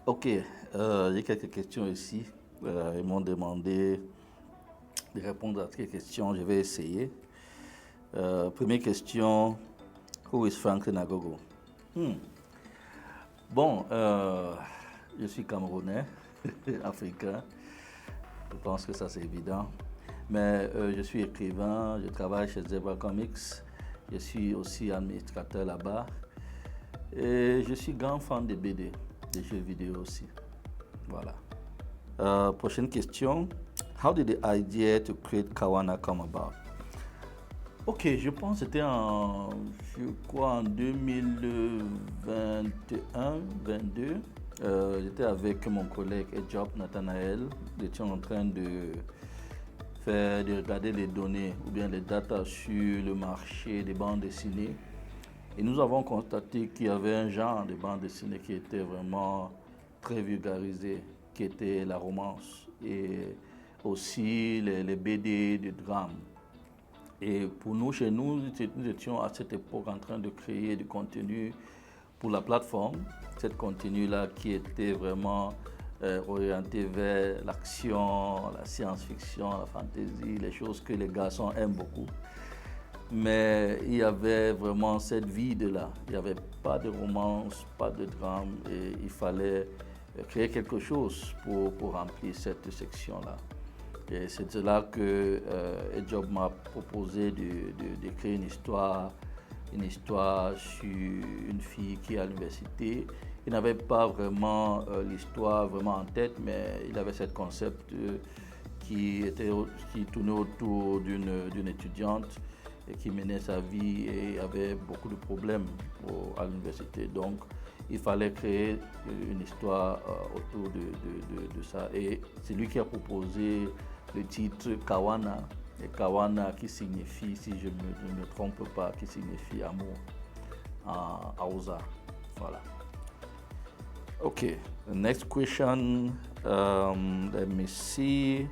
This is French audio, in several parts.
Ok, j'ai quelques questions ici. Ils m'ont demandé de répondre à ces questions. Je vais essayer. Première question, who is Franklin Agogo? Hmm. Bon, je suis Camerounais, africain. Je pense que ça c'est évident. Mais je suis écrivain, je travaille chez Zebra Comics. Je suis aussi administrateur là-bas. Et je suis grand fan de BD, des jeux vidéo aussi. Voilà. Prochaine question. How did the idea to create Kawana come about? Ok, je pense que c'était je crois en 2021-22. J'étais avec mon collègue Edjob Nathanael. Nous étions en train de regarder les données ou bien les datas sur le marché des bandes dessinées. Et nous avons constaté qu'il y avait un genre de bande dessinée qui était vraiment très vulgarisé, qui était la romance et aussi les BD de drame. Et pour nous, chez nous, nous étions à cette époque en train de créer du contenu pour la plateforme. Cet contenu-là qui était vraiment orienté vers l'action, la science-fiction, la fantasy, les choses que les garçons aiment beaucoup. Mais il y avait vraiment cette vide-là. Il n'y avait pas de romance, pas de drame et il fallait créer quelque chose pour remplir cette section-là. Et c'est là que Edjob m'a proposé de créer une histoire sur une fille qui est à l'université. Il n'avait pas vraiment l'histoire vraiment en tête, mais il avait ce concept qui tournait autour d'une étudiante et qui menait sa vie et avait beaucoup de problèmes à l'université. Donc, il fallait créer une histoire autour de ça. Et c'est lui qui a proposé le titre Kawana. Et Kawana qui signifie, si je ne me trompe pas, qui signifie amour en Hausa. Voilà. Okay, the next question, let me see.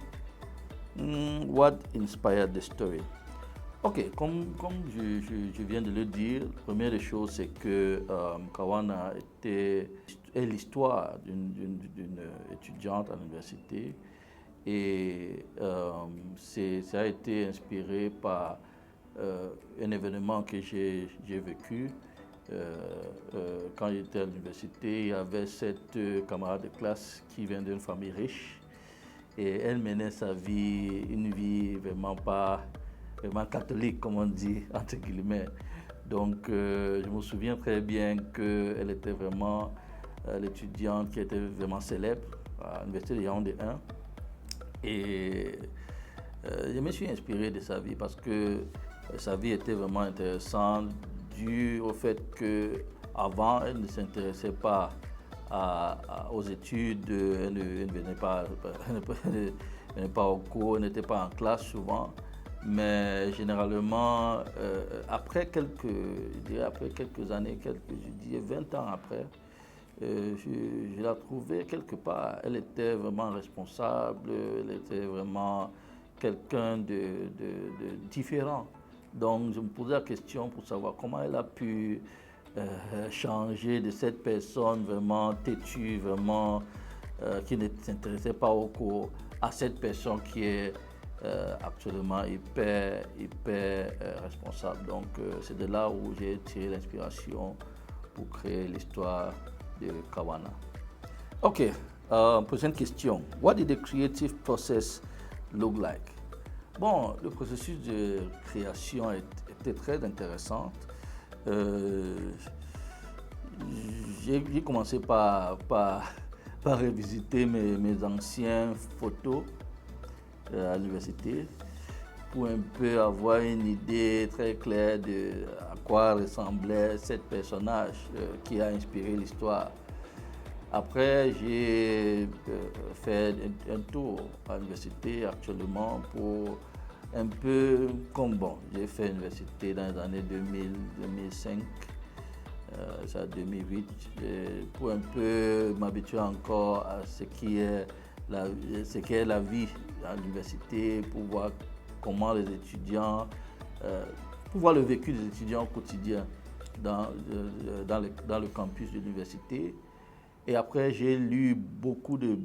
What inspired the story? Ok, comme je viens de le dire, la première des choses, c'est que Kawana est l'histoire d'une étudiante à l'université et ça a été inspiré par un événement que j'ai vécu. Quand j'étais à l'université, il y avait cette camarade de classe qui vient d'une famille riche et elle menait sa vie, une vie vraiment catholique, comme on dit, entre guillemets. Donc, je me souviens très bien qu'elle était vraiment l'étudiante qui était vraiment célèbre à l'université de Yaoundé 1. Et je me suis inspiré de sa vie parce que sa vie était vraiment intéressante dû au fait qu'avant, elle ne s'intéressait pas aux études, elle ne venait pas au cours, elle n'était pas en classe souvent. Mais généralement, après quelques années, je dirais 20 ans après, je la trouvais quelque part. Elle était vraiment responsable, elle était vraiment quelqu'un de différent. Donc je me posais la question pour savoir comment elle a pu changer de cette personne vraiment têtue, vraiment qui ne s'intéressait pas au cours, à cette personne qui est actuellement hyper responsable. Donc c'est de là où j'ai tiré l'inspiration pour créer l'histoire de Kawana. Ok, prochaine question. What did the creative process look like? Bon, le processus de création était très intéressant. J'ai commencé par revisiter mes anciennes photos à l'université pour un peu avoir une idée très claire de à quoi ressemblait ce personnage qui a inspiré l'histoire. Après, j'ai fait un tour à l'université actuellement pour un peu comme bon, j'ai fait l'université dans les années 2000, 2005, ça 2008, pour un peu m'habituer encore à ce qu'est la vie à l'université, pour voir comment les étudiants, pour voir le vécu des étudiants au quotidien dans le campus de l'université. Et après, j'ai lu beaucoup de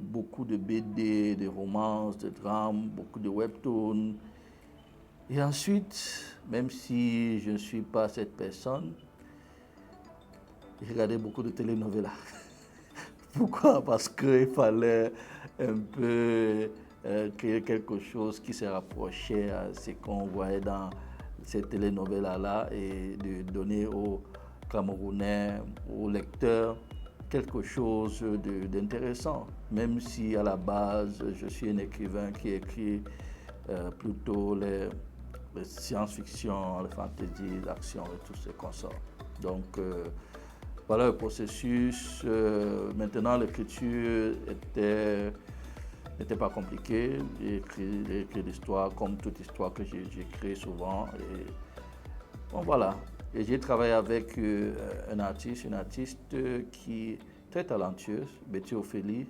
BD, de romances, de drames, beaucoup de webtoons. Et ensuite, même si je ne suis pas cette personne, j'ai regardé beaucoup de télénovelas. Pourquoi? Parce qu'il fallait un peu créer quelque chose qui se rapprochait à ce qu'on voyait dans ces télénovelas-là et de donner aux Camerounais, aux lecteurs, quelque chose d'intéressant. Même si à la base, je suis un écrivain qui écrit plutôt les science-fiction, les fantasy, l'action et tout ce qu'on sort. Donc, voilà le processus. Maintenant, l'écriture n'était pas compliquée. J'ai écrit l'histoire comme toute histoire que j'écris souvent. Et bon, voilà. Et j'ai travaillé avec une artiste qui est très talentueuse, Betty Ophélie,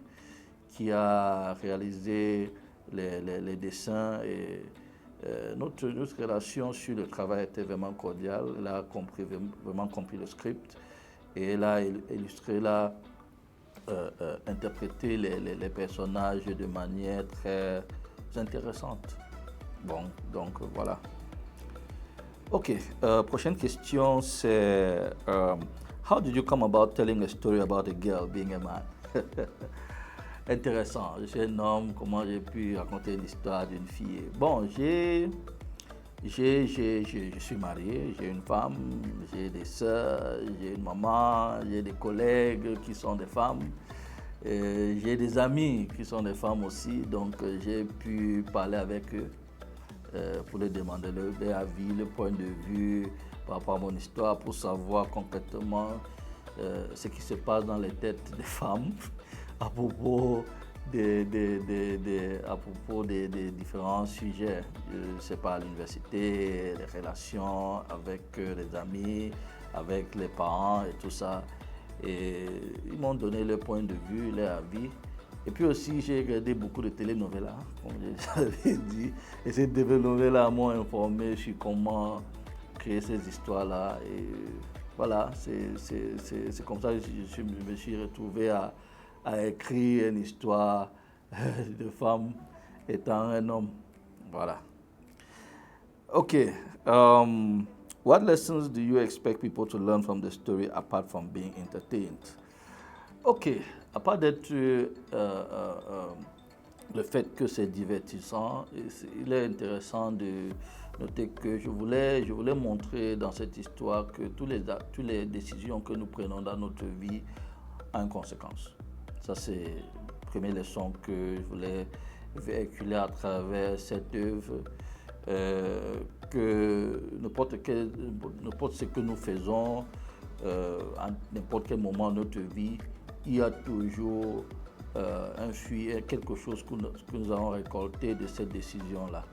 qui a réalisé les dessins et notre relation sur le travail était vraiment cordiale. Elle a vraiment compris le script et elle a illustré, interprété les personnages de manière très intéressante. Bon, donc voilà. Ok, prochaine question c'est how did you come about telling a story about a girl being a man? Intéressant. Je suis un homme, comment j'ai pu raconter l'histoire d'une fille? Bon, je suis marié, j'ai une femme, j'ai des soeurs, j'ai une maman, j'ai des collègues qui sont des femmes, j'ai des amis qui sont des femmes aussi, donc j'ai pu parler avec eux pour leur demander leur avis, leur point de vue par rapport à mon histoire, pour savoir concrètement ce qui se passe dans les têtes des femmes à propos des différents sujets. Je sais pas, à l'université, les relations avec les amis, avec les parents et tout ça. Et ils m'ont donné leur point de vue, leur avis. Et puis aussi, j'ai regardé beaucoup de télénovelas, comme j'avais dit. Et ces télénovelas m'ont informé sur comment créer ces histoires-là. Et voilà, c'est comme ça que je me suis retrouvé à écrire une histoire de femme étant un homme. Voilà. Ok. What lessons do you expect people to learn from the story apart from being entertained? Ok. À part d'être le fait que c'est divertissant, il est intéressant de noter que je voulais montrer dans cette histoire que toutes les décisions que nous prenons dans notre vie ont une conséquence. Ça, c'est la première leçon que je voulais véhiculer à travers cette œuvre. Que n'importe ce que nous faisons, à n'importe quel moment de notre vie, il y a toujours un fruit, quelque chose que nous avons récolté de cette décision-là.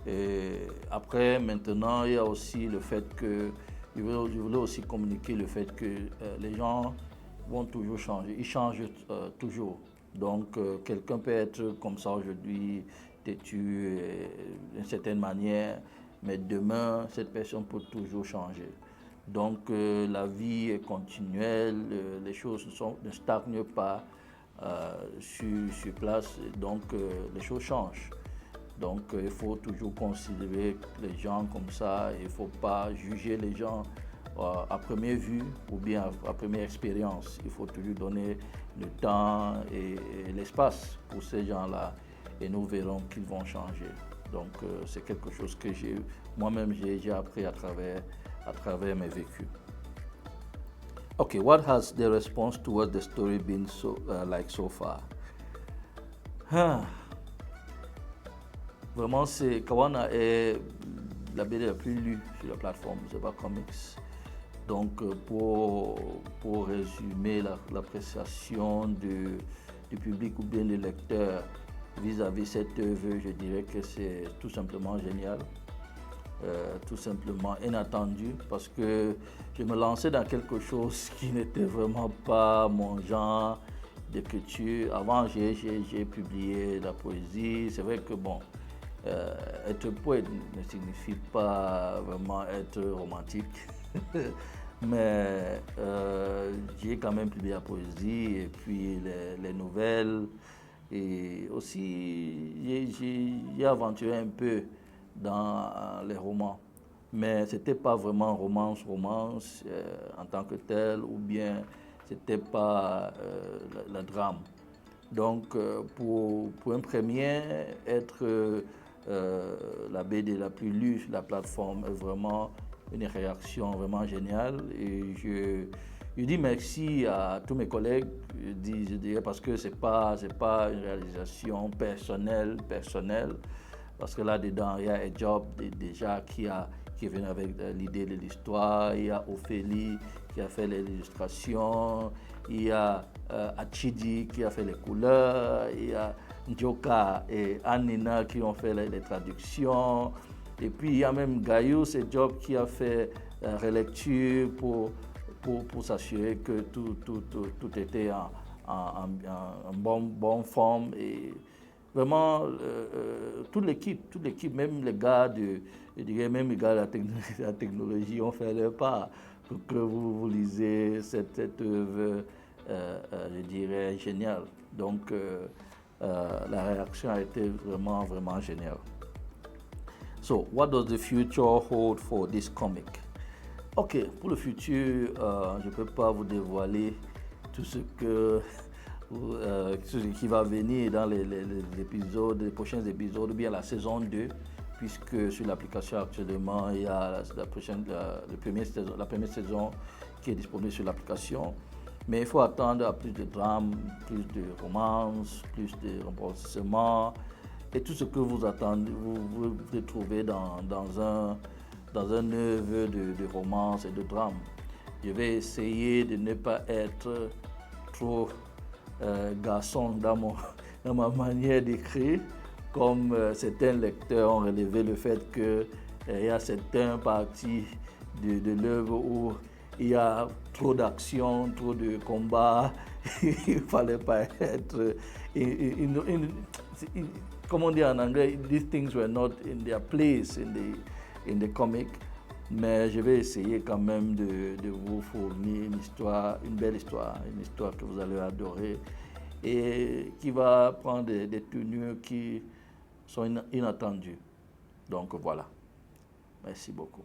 Et après, maintenant, il y a aussi le fait que je voulais aussi communiquer le fait que les gens vont toujours changer, ils changent toujours. Donc, quelqu'un peut être comme ça aujourd'hui, têtu d'une certaine manière, mais demain, cette personne peut toujours changer. Donc, la vie est continuelle, les choses ne stagnent pas sur place, donc les choses changent. Donc, il faut toujours considérer les gens comme ça, il ne faut pas juger les gens à première vue ou bien à première expérience. Il faut toujours donner le temps et l'espace pour ces gens-là et nous verrons qu'ils vont changer. Donc, c'est quelque chose que moi-même j'ai appris à travers mes vécus. Okay, what has the response towards the story been like so far? Vraiment, Kawana est la BD la plus lue sur la plateforme Zeba Comics. Donc, pour résumer l'appréciation du public ou bien des lecteurs vis-à-vis cette œuvre, je dirais que c'est tout simplement génial, tout simplement inattendu, parce que je me lançais dans quelque chose qui n'était vraiment pas mon genre d'écriture. Avant, j'ai publié la poésie. C'est vrai que bon, être poète ne signifie pas vraiment être romantique. mais j'ai quand même publié la poésie et puis les nouvelles. Et aussi, j'ai aventuré un peu dans les romans. Mais ce n'était pas vraiment romance en tant que tel, ou bien ce n'était pas la drame. Donc, pour un premier, être la BD la plus lue sur la plateforme est vraiment une réaction vraiment géniale. Et je dis merci à tous mes collègues, je dirais parce que c'est pas une réalisation personnelle, parce que là-dedans, il y a Job déjà qui est venu avec l'idée de l'histoire, il y a Ophélie qui a fait les illustrations, il y a Achidi qui a fait les couleurs, il y a Njoka et Anina qui ont fait les traductions, et puis il y a même Gaius et Job qui a fait la relecture pour s'assurer que tout était en bonne forme. Et vraiment, toute l'équipe, même les gars je dirais même les gars de la technologie ont fait leur part pour que vous lisez cette œuvre, je dirais, géniale. Donc, la réaction a été vraiment, vraiment géniale. So, what does the future hold for this comic? Ok, pour le futur, je ne peux pas vous dévoiler tout ce qui va venir dans les prochains épisodes, ou bien la saison 2, puisque sur l'application actuellement, il y a la première saison qui est disponible sur l'application. Mais il faut attendre à plus de drames, plus de romances, plus de rebondissements, et tout ce que vous attendez, vous trouvez dans un œuvre de romance et de drame. Je vais essayer de ne pas être trop garçon dans ma manière d'écrire, comme certains lecteurs ont relevé le fait qu'il y a certaines parties de l'œuvre où il y a trop d'action, trop de combats. Il ne fallait pas être... Comme on dit en anglais, these things were not in their place in the comic. Mais je vais essayer quand même de vous fournir une belle histoire, une histoire que vous allez adorer et qui va prendre des tenues qui sont inattendues. Donc voilà. Merci beaucoup.